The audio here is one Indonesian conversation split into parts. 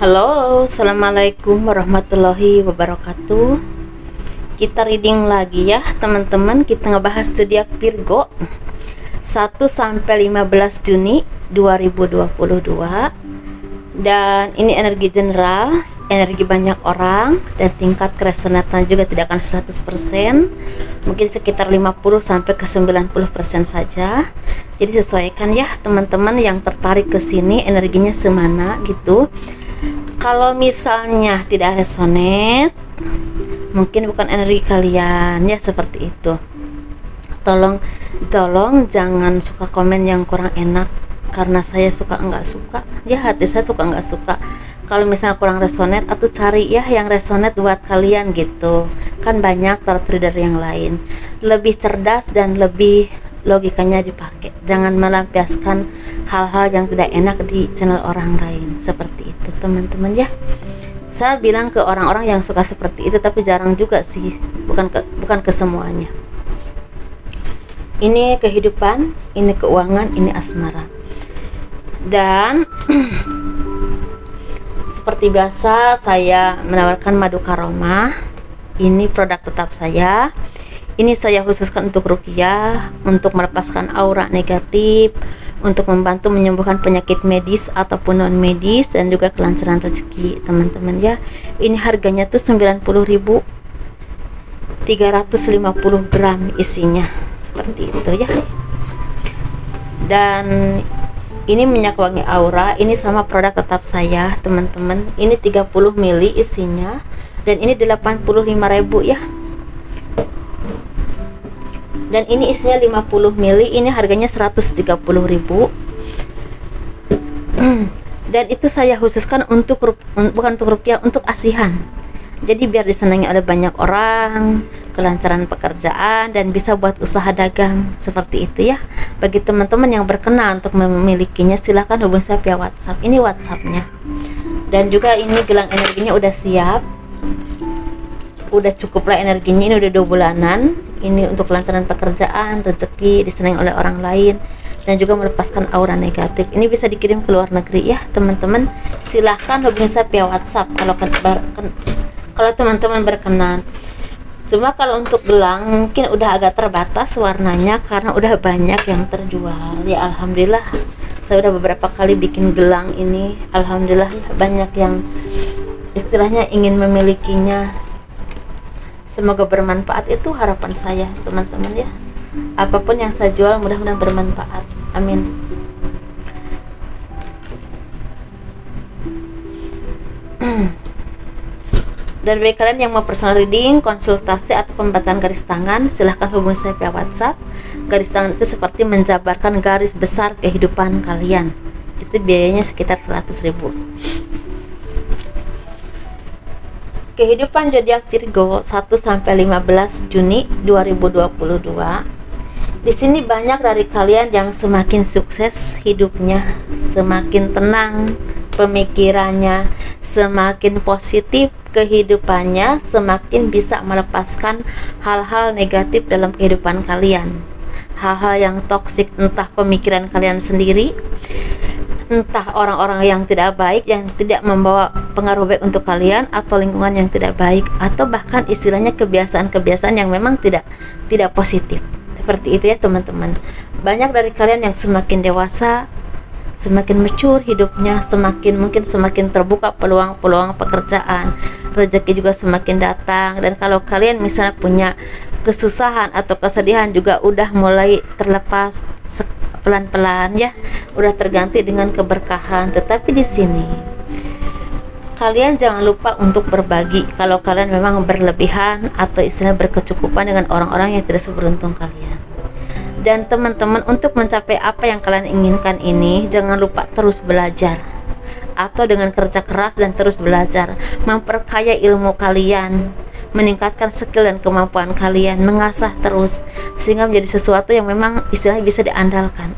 Halo, assalamualaikum warahmatullahi wabarakatuh. Kita reading lagi ya teman-teman. Kita ngebahas zodiak Virgo 1-15 Juni 2022. Dan ini energi general, energi banyak orang, dan tingkat keresonannya juga tidak akan 100%, mungkin sekitar 50-90% saja. Jadi sesuaikan ya teman-teman yang tertarik ke sini, energinya semana gitu. Kalau misalnya tidak resonate, mungkin bukan energi kalian ya, seperti itu. Tolong jangan suka komen yang kurang enak, karena saya suka enggak suka ya, hati saya suka enggak suka. Kalau misalnya kurang resonate, atau cari ya yang resonate buat kalian gitu kan. Banyak trader yang lain lebih cerdas dan lebih logikanya dipakai. Jangan melampiaskan hal-hal yang tidak enak di channel orang lain, seperti itu teman-teman ya. Saya bilang ke orang-orang yang suka seperti itu, tapi jarang juga sih, bukan ke semuanya. Ini kehidupan, ini keuangan, ini asmara. Dan seperti biasa saya menawarkan madu karomah. Ini produk tetap saya. Ini saya khususkan untuk ruqyah, untuk melepaskan aura negatif, untuk membantu menyembuhkan penyakit medis ataupun non medis, dan juga kelancaran rezeki teman-teman ya. Ini harganya tuh 90.000, 350 gram isinya, seperti itu ya. Dan ini minyak wangi aura, ini sama produk tetap saya teman-teman. Ini 30 ml isinya, dan ini 85.000 ya. Dan ini isinya 50 ml, ini harganya 130.000. Dan itu saya khususkan untuk bukan untuk ruqyah, untuk asihan. Jadi biar disenangi oleh banyak orang, kelancaran pekerjaan, dan bisa buat usaha dagang, seperti itu ya. Bagi teman-teman yang berkenan untuk memilikinya, silahkan hubungi saya via WhatsApp. Ini WhatsAppnya. Dan juga ini gelang energinya udah siap, udah cukup lah energinya. Ini udah 2 bulanan. Ini untuk kelancaran pekerjaan, rezeki, disenangi oleh orang lain, dan juga melepaskan aura negatif. Ini bisa dikirim ke luar negeri ya teman-teman. Silahkan hubungi saya via WhatsApp kalau teman-teman berkenan. Cuma kalau untuk gelang mungkin udah agak terbatas warnanya, karena udah banyak yang terjual ya. Alhamdulillah, saya udah beberapa kali bikin gelang ini. Alhamdulillah ya, banyak yang istilahnya ingin memilikinya. Semoga bermanfaat, itu harapan saya teman-teman ya. Apapun yang saya jual mudah-mudahan bermanfaat, amin. Dan bagi kalian yang mau personal reading, konsultasi, atau pembacaan garis tangan, silahkan hubungi saya via WhatsApp. Garis tangan itu seperti menjabarkan garis besar kehidupan kalian. Itu biayanya sekitar 100.000. Kehidupan zodiak Virgo 1-15 Juni 2022. Di sini banyak dari kalian yang semakin sukses hidupnya, semakin tenang pemikirannya, semakin positif kehidupannya, semakin bisa melepaskan hal-hal negatif dalam kehidupan kalian. Hal-hal yang toksik, entah pemikiran kalian sendiri, entah orang-orang yang tidak baik, yang tidak membawa pengaruh baik untuk kalian, atau lingkungan yang tidak baik, atau bahkan istilahnya kebiasaan-kebiasaan yang memang tidak positif. Seperti itu ya teman-teman. Banyak dari kalian yang semakin dewasa, semakin mature hidupnya, semakin terbuka peluang-peluang pekerjaan, rezeki juga semakin datang. Dan kalau kalian misalnya punya kesusahan atau kesedihan, juga udah mulai terlepas pelan-pelan ya, udah terganti dengan keberkahan. Tetapi di sini kalian jangan lupa untuk berbagi kalau kalian memang berlebihan atau istilah berkecukupan dengan orang-orang yang tidak seberuntung kalian. Dan teman-teman, untuk mencapai apa yang kalian inginkan ini, jangan lupa terus belajar, atau dengan kerja keras dan terus belajar, memperkaya ilmu kalian, meningkatkan skill dan kemampuan kalian, mengasah terus sehingga menjadi sesuatu yang memang istilahnya bisa diandalkan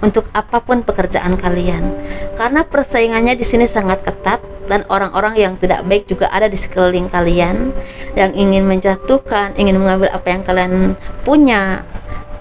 untuk apapun pekerjaan kalian. Karena persaingannya di sini sangat ketat, dan orang-orang yang tidak baik juga ada di sekeliling kalian yang ingin menjatuhkan, ingin mengambil apa yang kalian punya.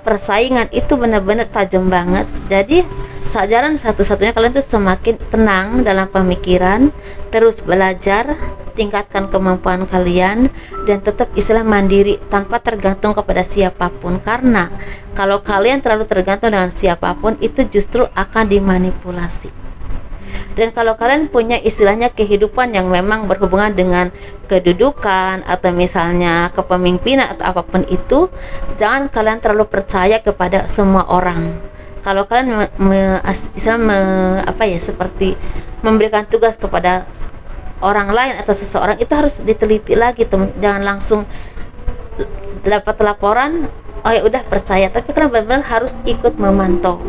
Persaingan itu benar-benar tajam banget. Jadi Jalan satu-satunya kalian tuh semakin tenang dalam pemikiran, terus belajar, tingkatkan kemampuan kalian, dan tetap istilah mandiri tanpa tergantung kepada siapapun. Karena kalau kalian terlalu tergantung dengan siapapun, itu justru akan dimanipulasi. Dan kalau kalian punya istilahnya kehidupan yang memang berhubungan dengan kedudukan atau misalnya kepemimpinan atau apapun itu, jangan kalian terlalu percaya kepada semua orang. Kalau kalian seperti memberikan tugas kepada orang lain atau seseorang, itu harus diteliti lagi, teman. Jangan langsung dapat laporan, oh ya udah percaya, tapi kalian benar-benar harus ikut memantau.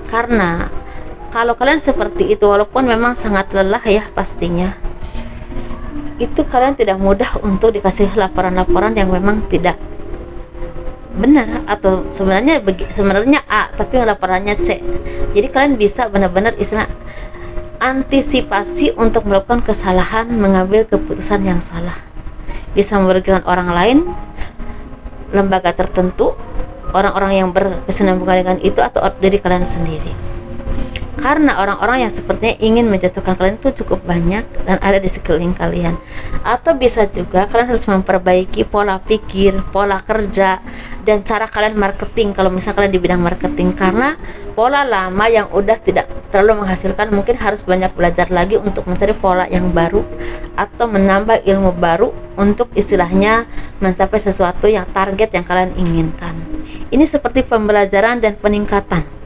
Karena kalau kalian seperti itu, walaupun memang sangat lelah ya pastinya, itu kalian tidak mudah untuk dikasih laporan-laporan yang memang tidak benar, atau sebenarnya A tapi laporannya C. Jadi kalian bisa benar-benar istilah antisipasi untuk melakukan kesalahan, mengambil keputusan yang salah, bisa merugikan orang lain, lembaga tertentu, orang-orang yang berkesinambungan dengan itu, atau diri kalian sendiri. Karena orang-orang yang sepertinya ingin menjatuhkan kalian itu cukup banyak dan ada di sekeliling kalian. Atau bisa juga kalian harus memperbaiki pola pikir, pola kerja, dan cara kalian marketing kalau misalnya kalian di bidang marketing. Karena pola lama yang udah tidak terlalu menghasilkan, mungkin harus banyak belajar lagi untuk mencari pola yang baru atau menambah ilmu baru untuk istilahnya mencapai sesuatu yang target yang kalian inginkan. Ini seperti pembelajaran dan peningkatan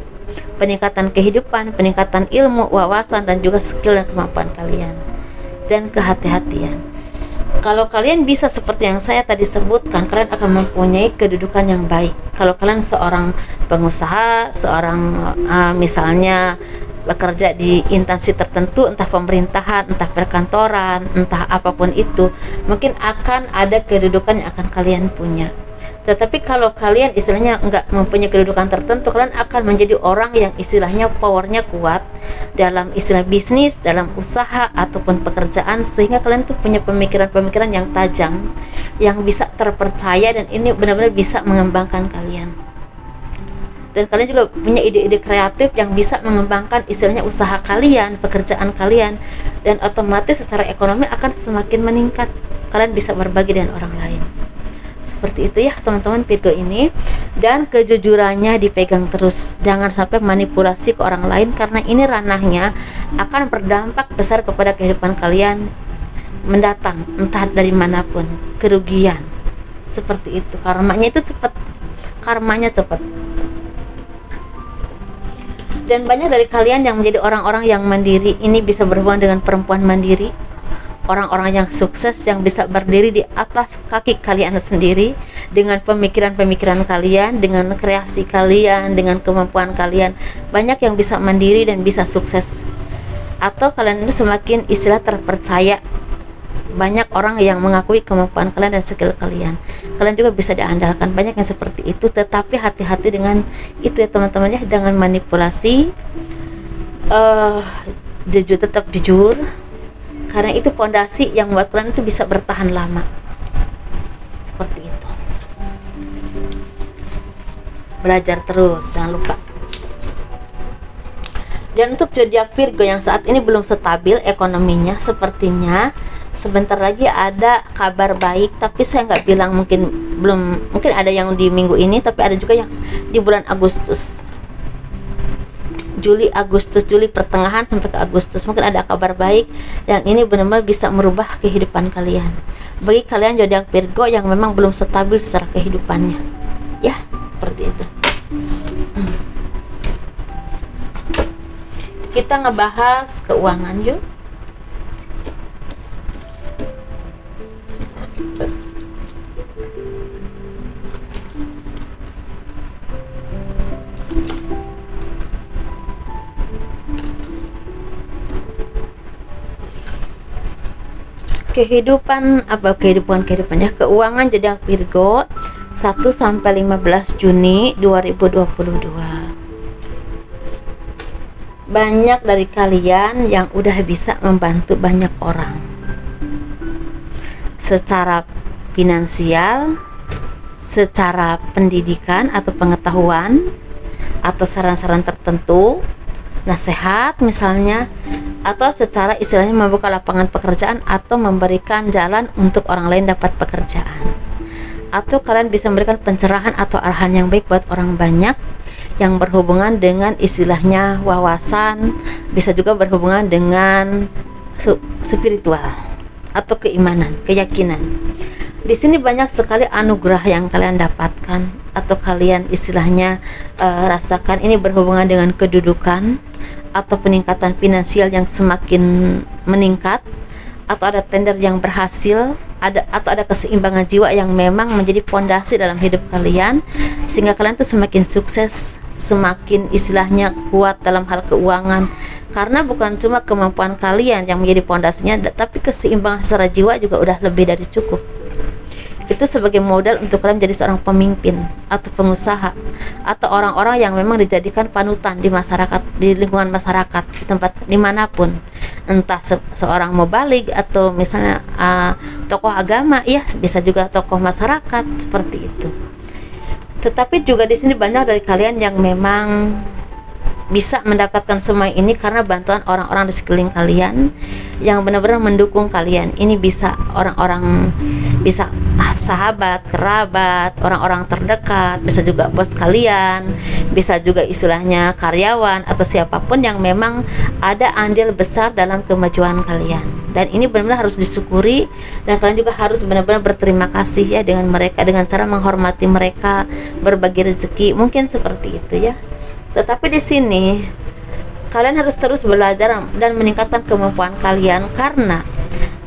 kehidupan, peningkatan ilmu, wawasan, dan juga skill dan kemampuan kalian, dan kehati-hatian. Kalau kalian bisa seperti yang saya tadi sebutkan, kalian akan mempunyai kedudukan yang baik. Kalau kalian seorang pengusaha, seorang misalnya bekerja di instansi tertentu, entah pemerintahan, entah perkantoran, entah apapun itu, mungkin akan ada kedudukan yang akan kalian punya. Tetapi kalau kalian istilahnya nggak mempunyai kedudukan tertentu, kalian akan menjadi orang yang istilahnya powernya kuat dalam istilah bisnis, dalam usaha ataupun pekerjaan, sehingga kalian tuh punya pemikiran-pemikiran yang tajam, yang bisa terpercaya, dan ini benar-benar bisa mengembangkan kalian. Dan kalian juga punya ide-ide kreatif yang bisa mengembangkan istilahnya usaha kalian, pekerjaan kalian, dan otomatis secara ekonomi akan semakin meningkat. Kalian bisa berbagi dengan orang lain. Seperti itu ya teman-teman Virgo ini. Dan kejujurannya dipegang terus, jangan sampai manipulasi ke orang lain, karena ini ranahnya akan berdampak besar kepada kehidupan kalian mendatang, entah dari manapun. Kerugian seperti itu, karmanya cepat. Dan banyak dari kalian yang menjadi orang-orang yang mandiri, ini bisa berhubungan dengan perempuan mandiri, orang-orang yang sukses yang bisa berdiri di atas kaki kalian sendiri dengan pemikiran-pemikiran kalian, dengan kreasi kalian, dengan kemampuan kalian. Banyak yang bisa mandiri dan bisa sukses. Atau kalian itu semakin istilah terpercaya. Banyak orang yang mengakui kemampuan kalian dan skill kalian. Kalian juga bisa diandalkan. Banyak yang seperti itu, tetapi hati-hati dengan itu ya teman-teman ya, jangan manipulasi. Tetap jujur. Karena itu fondasi yang buat kalian itu bisa bertahan lama. Seperti itu. Belajar terus, jangan lupa. Dan untuk zodiak Virgo yang saat ini belum stabil ekonominya, sepertinya sebentar lagi ada kabar baik, tapi saya nggak bilang, mungkin ada yang di minggu ini, tapi ada juga yang di bulan Agustus. Juli pertengahan sampai ke Agustus mungkin ada kabar baik yang ini benar-benar bisa merubah kehidupan kalian. Bagi kalian zodiak Virgo yang memang belum stabil secara kehidupannya, ya seperti itu. Kita ngebahas keuangan yuk. Kehidupannya keuangan zodiak Virgo 1 sampai 15 Juni 2022. Banyak dari kalian yang udah bisa membantu banyak orang secara finansial, secara pendidikan atau pengetahuan, atau saran-saran tertentu, nasihat misalnya, atau secara istilahnya membuka lapangan pekerjaan atau memberikan jalan untuk orang lain dapat pekerjaan. Atau kalian bisa memberikan pencerahan atau arahan yang baik buat orang banyak yang berhubungan dengan istilahnya wawasan, bisa juga berhubungan dengan spiritual atau keimanan, keyakinan. Di sini banyak sekali anugerah yang kalian dapatkan atau kalian istilahnya rasakan. Ini berhubungan dengan kedudukan atau peningkatan finansial yang semakin meningkat, atau ada tender yang berhasil, atau ada keseimbangan jiwa yang memang menjadi pondasi dalam hidup kalian, sehingga kalian tuh semakin sukses, semakin istilahnya kuat dalam hal keuangan, karena bukan cuma kemampuan kalian yang menjadi pondasinya, tapi keseimbangan secara jiwa juga udah lebih dari cukup. Itu sebagai modal untuk kalian menjadi seorang pemimpin atau pengusaha atau orang-orang yang memang dijadikan panutan di masyarakat, di lingkungan masyarakat, di tempat dimanapun, entah seorang mubalik atau misalnya tokoh agama, ya bisa juga tokoh masyarakat seperti itu. Tetapi juga di sini banyak dari kalian yang memang bisa mendapatkan semua ini karena bantuan orang-orang di sekeliling kalian yang benar-benar mendukung kalian. Ini bisa orang-orang, bisa sahabat, kerabat, orang-orang terdekat, bisa juga bos kalian, bisa juga istilahnya karyawan atau siapapun yang memang ada andil besar dalam kemajuan kalian. Dan ini benar-benar harus disyukuri, dan kalian juga harus benar-benar berterima kasih ya dengan mereka, dengan cara menghormati mereka, berbagi rezeki, mungkin seperti itu ya. Tetapi di sini kalian harus terus belajar dan meningkatkan kemampuan kalian, karena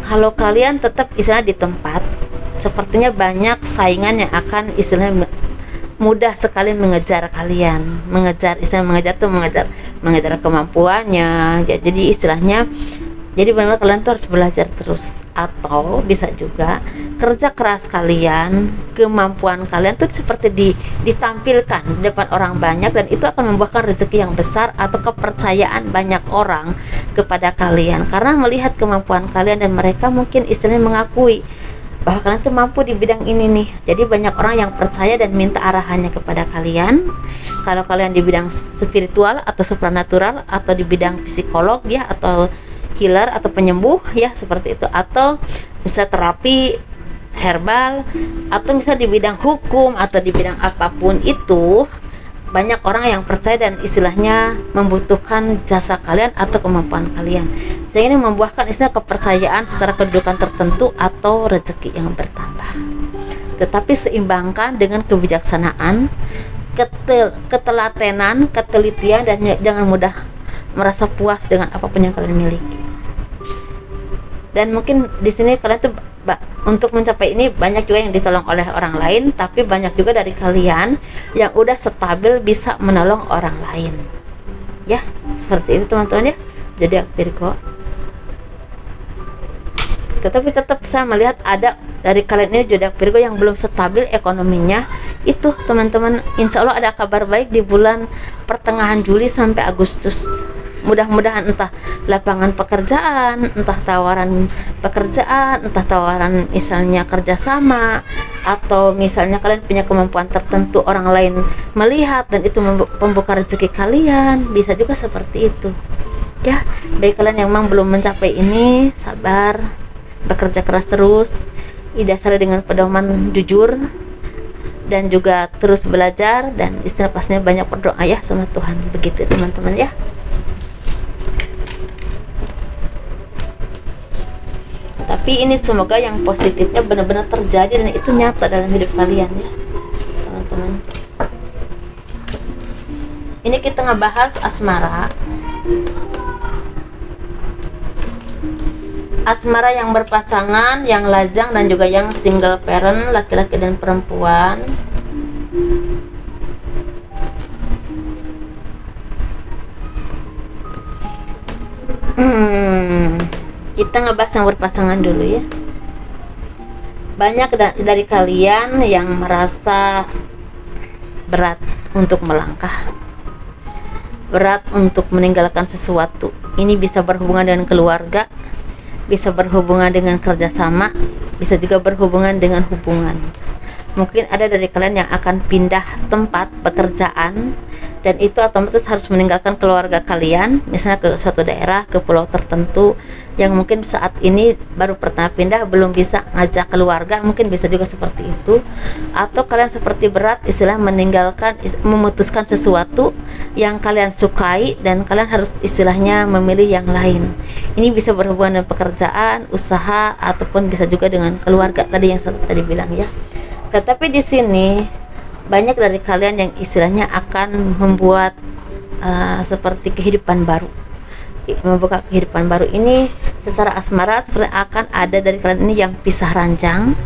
kalau kalian tetap istilahnya di tempat, sepertinya banyak saingan yang akan istilahnya mudah sekali mengejar kalian, mengejar kemampuannya ya. Jadi istilahnya, jadi benar-benar kalian tuh harus belajar terus. Atau bisa juga kerja keras kalian, kemampuan kalian tuh seperti ditampilkan di depan orang banyak, dan itu akan membuahkan rezeki yang besar atau kepercayaan banyak orang kepada kalian, karena melihat kemampuan kalian dan mereka mungkin istilahnya mengakui bahwa kalian tuh mampu di bidang ini nih. Jadi banyak orang yang percaya dan minta arahannya kepada kalian. Kalau kalian di bidang spiritual atau supranatural, atau di bidang psikolog ya, atau healer atau penyembuh ya seperti itu, atau bisa terapi herbal, atau bisa di bidang hukum atau di bidang apapun itu, banyak orang yang percaya dan istilahnya membutuhkan jasa kalian atau kemampuan kalian, sehingga ini membuahkan istilah kepercayaan secara kedudukan tertentu atau rezeki yang bertambah. Tetapi seimbangkan dengan kebijaksanaan, ketelatenan, ketelitian, dan jangan mudah merasa puas dengan apapun yang kalian miliki. Dan mungkin di sini kalian tuh untuk mencapai ini banyak juga yang ditolong oleh orang lain, tapi banyak juga dari kalian yang udah stabil bisa menolong orang lain. Ya, seperti itu teman-teman ya. Jadi Virgo. Tetapi tetap saya melihat ada dari kalian ini zodiak Virgo yang belum stabil ekonominya. Itu teman-teman, insya Allah ada kabar baik di bulan pertengahan Juli sampai Agustus. Mudah-mudahan entah lapangan pekerjaan, entah tawaran pekerjaan, entah tawaran misalnya kerjasama, atau misalnya kalian punya kemampuan tertentu orang lain melihat dan itu membuka rezeki kalian, bisa juga seperti itu ya. Bagi kalian yang memang belum mencapai ini, sabar, bekerja keras terus, didasari dengan pedoman jujur, dan juga terus belajar, dan istilah pastinya banyak berdoa ya sama Tuhan. Begitu teman-teman ya. Tapi ini semoga yang positifnya benar-benar terjadi dan itu nyata dalam hidup kalian ya teman-teman. Ini kita ngebahas asmara. Asmara yang berpasangan, yang lajang, dan juga yang single parent, laki-laki dan perempuan. Kita ngebahas yang berpasangan dulu ya. Banyak dari kalian yang merasa berat untuk melangkah, berat untuk meninggalkan sesuatu. Ini bisa berhubungan dengan keluarga, bisa berhubungan dengan kerjasama, bisa juga berhubungan dengan hubungan. Mungkin ada dari kalian yang akan pindah tempat pekerjaan dan itu otomatis harus meninggalkan keluarga kalian, misalnya ke suatu daerah, ke pulau tertentu yang mungkin saat ini baru pertama pindah, belum bisa ngajak keluarga, mungkin bisa juga seperti itu. Atau kalian seperti berat istilah meninggalkan, memutuskan sesuatu yang kalian sukai dan kalian harus istilahnya memilih yang lain. Ini bisa berhubungan dengan pekerjaan, usaha, ataupun bisa juga dengan keluarga tadi yang saya tadi bilang ya. Tetapi di sini banyak dari kalian yang istilahnya akan membuat seperti kehidupan baru, membuka kehidupan baru. Ini secara asmara seperti akan ada dari kalian ini yang pisah ranjang,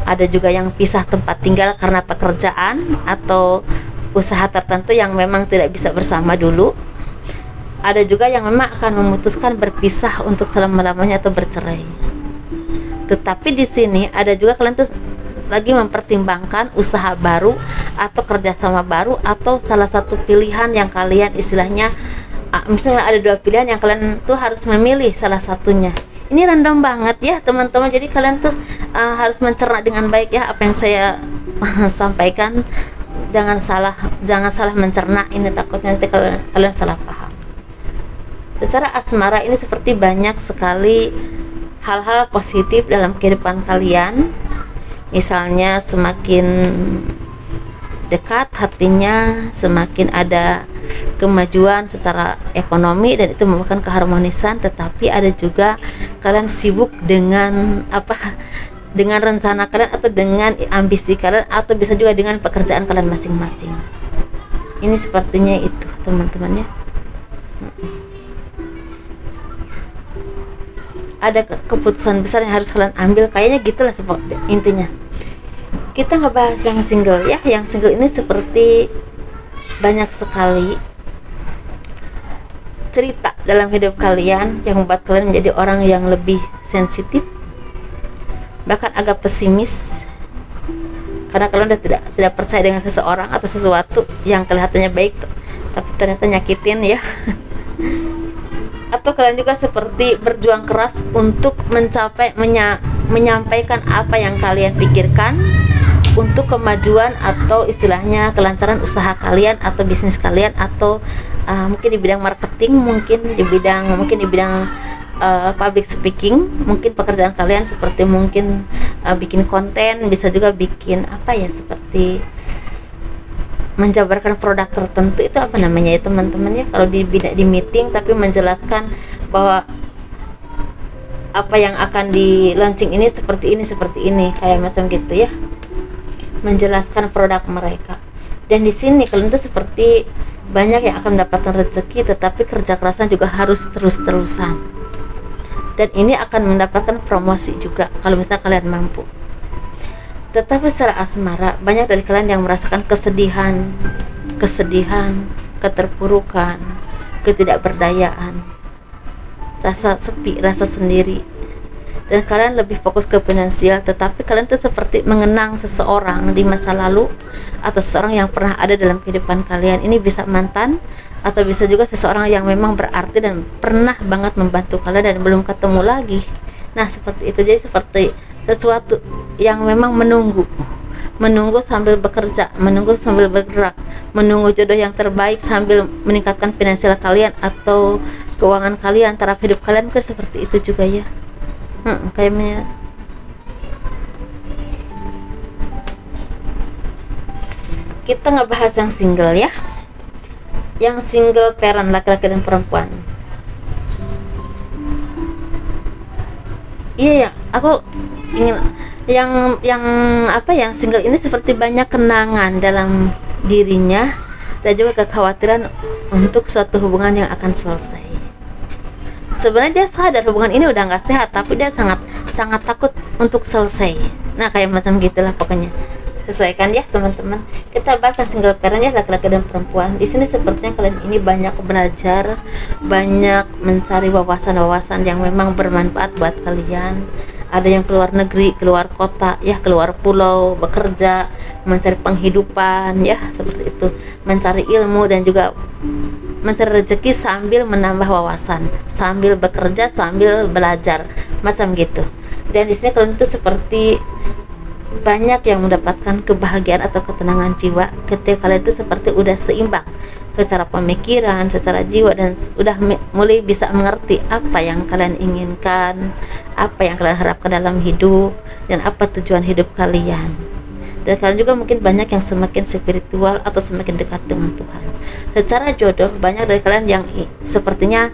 ada juga yang pisah tempat tinggal karena pekerjaan atau usaha tertentu yang memang tidak bisa bersama dulu. Ada juga yang memang akan memutuskan berpisah untuk selama-lamanya atau bercerai. Tetapi di sini ada juga kalian tuh lagi mempertimbangkan usaha baru atau kerjasama baru atau salah satu pilihan yang kalian istilahnya misalnya ada dua pilihan yang kalian tuh harus memilih salah satunya. Ini random banget ya teman-teman, jadi kalian tuh harus mencerna dengan baik ya apa yang saya sampaikan. Jangan salah mencerna, ini takutnya nanti kalian salah paham. Secara asmara ini seperti banyak sekali hal-hal positif dalam kehidupan kalian. Misalnya semakin dekat hatinya, semakin ada kemajuan secara ekonomi dan itu merupakan keharmonisan. Tetapi ada juga kalian sibuk dengan dengan rencana kalian atau dengan ambisi kalian atau bisa juga dengan pekerjaan kalian masing-masing. Ini sepertinya itu teman-teman ya. Ada keputusan besar yang harus kalian ambil, kayaknya gitulah intinya. Kita ngebahas yang single ya. Yang single ini seperti banyak sekali cerita dalam hidup kalian yang membuat kalian menjadi orang yang lebih sensitif, bahkan agak pesimis, karena kalian udah tidak percaya dengan seseorang atau sesuatu yang kelihatannya baik tapi ternyata nyakitin ya. Atau kalian juga seperti berjuang keras untuk menyampaikan apa yang kalian pikirkan untuk kemajuan atau istilahnya kelancaran usaha kalian atau bisnis kalian, atau mungkin di bidang marketing, mungkin di bidang public speaking, mungkin pekerjaan kalian seperti mungkin bikin konten, bisa juga bikin seperti menjabarkan produk tertentu. Itu apa namanya ya teman-teman ya, kalau di meeting tapi menjelaskan bahwa apa yang akan di launching ini seperti ini kayak macam gitu ya, menjelaskan produk mereka. Dan di sini kalian tuh seperti banyak yang akan mendapatkan rezeki, tetapi kerja kerasnya juga harus terus-terusan, dan ini akan mendapatkan promosi juga kalau misalnya kalian mampu. Tetapi secara asmara banyak dari kalian yang merasakan kesedihan, keterpurukan, ketidakberdayaan, rasa sepi, rasa sendiri, dan kalian lebih fokus ke finansial. Tetapi kalian tuh seperti mengenang seseorang di masa lalu atau seseorang yang pernah ada dalam kehidupan kalian. Ini bisa mantan atau bisa juga seseorang yang memang berarti dan pernah banget membantu kalian dan belum ketemu lagi. Nah seperti itu, jadi seperti sesuatu yang memang menunggu sambil bekerja, menunggu sambil bergerak, menunggu jodoh yang terbaik sambil meningkatkan finansial kalian atau keuangan kalian, taraf hidup kalian kan seperti itu juga ya. Kayaknya kita ngebahas yang single ya, yang single parent, laki-laki dan perempuan. Iya ya, aku ingin yang single ini seperti banyak kenangan dalam dirinya dan juga kekhawatiran untuk suatu hubungan yang akan selesai. Sebenarnya dia sadar hubungan ini udah nggak sehat, tapi dia sangat takut untuk selesai. Nah kayak macam gitulah pokoknya. Sesuaikan ya teman-teman. Kita bahas yang single parent ya, laki-laki dan perempuan. Di sini sepertinya kalian ini banyak belajar, banyak mencari wawasan-wawasan yang memang bermanfaat buat kalian. Ada yang keluar negeri, keluar kota ya, keluar pulau, bekerja, mencari penghidupan ya, seperti itu, mencari ilmu dan juga mencari rezeki sambil menambah wawasan, sambil bekerja, sambil belajar, macam gitu. Dan di sini kalian itu seperti banyak yang mendapatkan kebahagiaan atau ketenangan jiwa ketika kalian itu seperti udah seimbang secara pemikiran, secara jiwa, dan udah mulai bisa mengerti apa yang kalian inginkan, apa yang kalian harapkan dalam hidup, dan apa tujuan hidup kalian. Dan kalian juga mungkin banyak yang semakin spiritual atau semakin dekat dengan Tuhan. Secara jodoh, banyak dari kalian yang sepertinya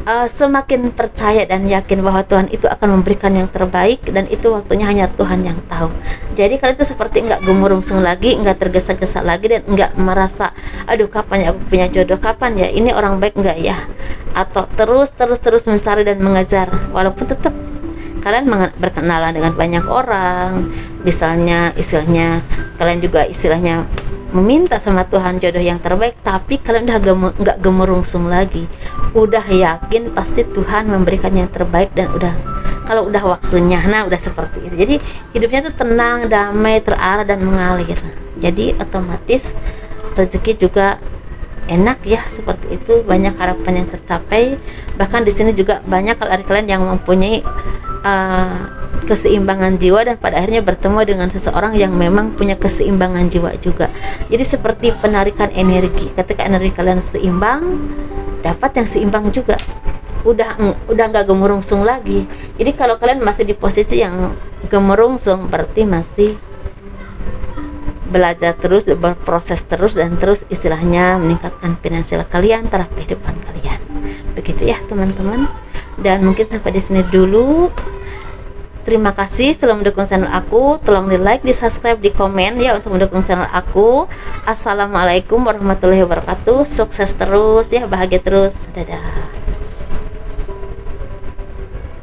semakin percaya dan yakin bahwa Tuhan itu akan memberikan yang terbaik, dan itu waktunya hanya Tuhan yang tahu. Jadi kalian itu seperti nggak gemurungsung lagi, nggak tergesa-gesa lagi, dan nggak merasa aduh kapan ya aku punya jodoh, kapan ya ini orang baik nggak ya, atau terus mencari dan mengejar, walaupun tetap kalian berkenalan dengan banyak orang, misalnya istilahnya kalian juga istilahnya meminta sama Tuhan jodoh yang terbaik, tapi kalian udah nggak gemerungsung lagi, udah yakin pasti Tuhan memberikan yang terbaik, dan udah kalau udah waktunya, nah udah seperti itu. Jadi hidupnya tuh tenang, damai, terarah dan mengalir. Jadi otomatis rezeki juga enak ya, seperti itu. Banyak harapan yang tercapai. Bahkan di sini juga banyak kalian yang mempunyai keseimbangan jiwa, dan pada akhirnya bertemu dengan seseorang yang memang punya keseimbangan jiwa juga. Jadi seperti penarikan energi, ketika energi kalian seimbang, dapat yang seimbang juga, udah nggak gemerungsung lagi. Jadi kalau kalian masih di posisi yang gemerungsung, berarti masih belajar terus, berproses terus, dan terus istilahnya meningkatkan finansial kalian, taraf kehidupan kalian. Begitu ya teman-teman. Dan mungkin sampai di sini dulu. Terima kasih telah mendukung channel aku. Tolong di like, di subscribe, di komen ya untuk mendukung channel aku. Assalamualaikum warahmatullahi wabarakatuh. Sukses terus ya, bahagia terus. Dadah.